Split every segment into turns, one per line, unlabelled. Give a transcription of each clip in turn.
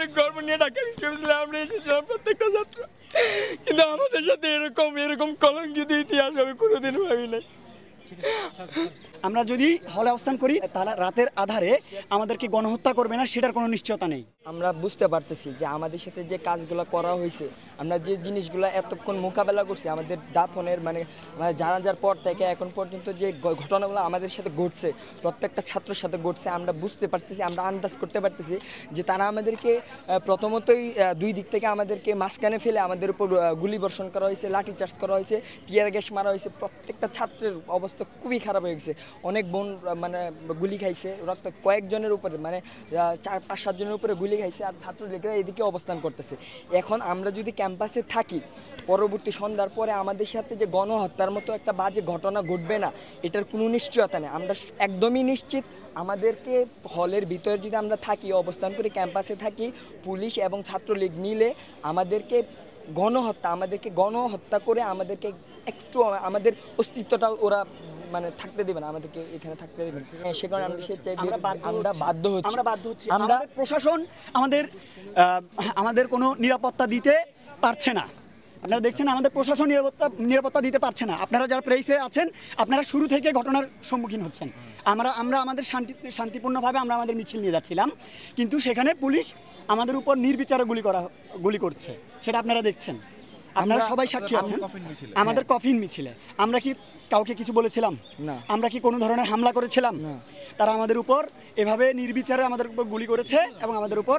অনেক গর্ব নিয়ে ঢাকা বিশ্ববিদ্যালয়ে আমরা এসেছিলাম প্রত্যেকটা ছাত্র, কিন্তু আমাদের সাথে এরকম কলঙ্কিত ইতিহাস আমি কোনোদিন ভাবি নাই।
আমরা যদি হলে অবস্থান করি তারা রাতের আধারে আমাদেরকে গণহত্যা করবে না সেটার কোনো নিশ্চয়তা নেই।
আমরা বুঝতে পারতেছি যে আমাদের সাথে যে কাজগুলো করা হয়েছে, আমরা যে জিনিসগুলো এতক্ষণ মোকাবেলা করছি, আমাদের দাফনের মানে জানাজার পর থেকে এখন পর্যন্ত যে ঘটনাগুলো আমাদের সাথে ঘটছে, প্রত্যেকটা ছাত্রের সাথে ঘটছে, আমরা বুঝতে পারতেছি, আমরা আন্দাজ করতে পারতেছি যে তারা আমাদেরকে প্রথমতই দুই দিক থেকে আমাদেরকে মাঝখানে ফেলে আমাদের উপর গুলিবর্ষণ করা হয়েছে, লাঠিচার্জ করা হয়েছে, টিয়ার গ্যাস মারা হয়েছে। প্রত্যেকটা ছাত্রের অবস্থা খুবই খারাপ হয়ে গেছে। অনেক বোন মানে গুলি খাইছে, রক্ত কয়েকজনের উপরে মানে 4-5-7 জনের উপরে গুলি খাইছে, আর ছাত্রলীগরা এদিকে অবস্থান করতেছে। এখন আমরা যদি ক্যাম্পাসে থাকি, পরবর্তী সন্ধ্যার পরে আমাদের সাথে যে গণহত্যার মতো একটা বাজে ঘটনা ঘটবে না, এটার কোনো নিশ্চয়তা নেই। আমরা একদমই নিশ্চিত আমাদেরকে হলের ভিতরে যদি আমরা থাকি, অবস্থান করে ক্যাম্পাসে থাকি, পুলিশ এবং ছাত্রলীগ মিলে আমাদেরকে গণহত্যা করে আমাদেরকে একটু আমাদের অস্তিত্বটা ওরা মানে থাকতে দেবে না, আমাদেরকে এখানে থাকতে দেবে না। সে কারণে আমরা বাধ্য হচ্ছি।
আমাদের প্রশাসন আমাদের কোনো নিরাপত্তা দিতে পারছে না। আপনারা দেখছেন আমাদের প্রশাসন নিরাপত্তা দিতে পারছে না। আপনারা যারা প্রেসে আছেন, আপনারা শুরু থেকে ঘটনার সম্মুখীন হচ্ছেন। আমরা আমাদের শান্তিপূর্ণভাবে আমরা আমাদের মিছিল নিয়ে যাচ্ছিলাম, কিন্তু সেখানে পুলিশ আমাদের উপর নির্বিচারে গুলি করছে, সেটা আপনারা দেখছেন। আপনারা সবাই সাক্ষী আছেন। আমাদের কফিন মিছিলে আমরা কি কাউকে কিছু বলেছিলাম
না? আমরা
কি কোনো ধরনের হামলা করেছিলাম
না?
তারা আমাদের উপর এভাবে নির্বিচারে আমাদের উপর গুলি করেছে এবং আমাদের উপর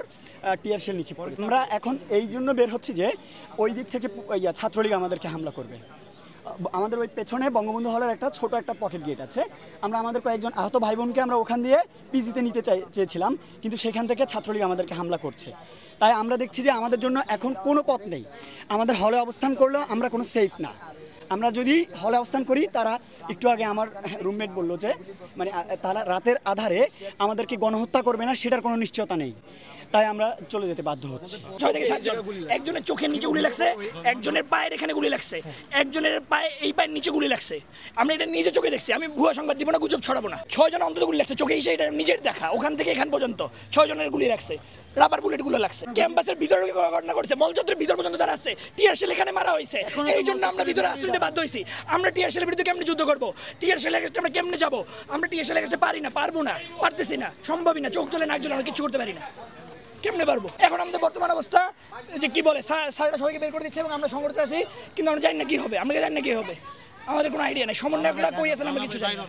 টিয়ার শেল নিক্ষেপ করেছে। আমরা এখন এই জন্য বের হচ্ছি যে ওই দিক থেকে ছাত্রলীগ আমাদেরকে হামলা করবে। আমাদের ওই পেছনে বঙ্গবন্ধু হলের ছোট একটা পকেট গেট আছে। আমরা আমাদের কয়েকজন আহত ভাই বোনকে আমরা ওখান দিয়ে পিজিতে নিতে চেয়েছিলাম, কিন্তু সেখান থেকে ছাত্রলীগ আমাদেরকে হামলা করছে। তাই আমরা দেখছি যে আমাদের জন্য এখন কোনো পথ নেই। আমাদের হলে অবস্থান করলেও আমরা কোনো সেফ না। আমরা যদি হলে অবস্থান করি, তারা একটু আগে আমার রুমমেট বললো যে মানে তারা রাতের আধারে আমাদেরকে গণহত্যা করবে না সেটার কোনো নিশ্চয়তা নেই। তাই আমরা চলে যেতে বাধ্য হচ্ছি।
6 থেকে 7 জন, একজনের চোখের নিচে গুলি লাগছে, একজনের পায়ের এখানে গুলি লাগছে, একজনের পায়ের নিচে গুলি লাগছে। আমরা এটা নিজে চোখে দেখছি, আমি ভুয়া সংবাদ দিব না, গুজব ছড়াবো না। 6 জন অন্তত গুলি লাগছে চোখে, এসে এটা নিজের দেখা। ওখান থেকে এখান পর্যন্ত 6 জনের গুলি লাগছে, রাবার বুলেট গুলো লাগছে। ক্যাম্পাসের ভিতরে ঘটনা ঘটছে, মলচত্বরের ভিতর পর্যন্ত তারা আছে, টিয়ার শেল এখানে মারা হয়েছে। এই জন্য আমরা ভিতরে আসতে দিতে বাধ্য হয়েছি। আমরা টিয়ার শেলের বিরুদ্ধে কেমনে যুদ্ধ করবো? টিয়ার শেলের কাছে আমরা কেমনে যাবো? আমরা টিয়ার শেলের কাছে পারবো না, পারতেছি না, সম্ভবই না। চোখ জ্বলে নাক জ্বলে আমরা কিছু করতে পারি না, কেমনে পারবো? এখন আমাদের বর্তমান অবস্থা যে কি বলে, স্যাররা সবাইকে বের করে দিচ্ছে এবং আমরা সংগঠিত আছি, কিন্তু আমরা জানি না কি হবে। আমরা জানি না কি হবে, আমাদের কোনো আইডিয়া নেই। সমন্বয়করা কই আছেন আমরা কিছু জানি না।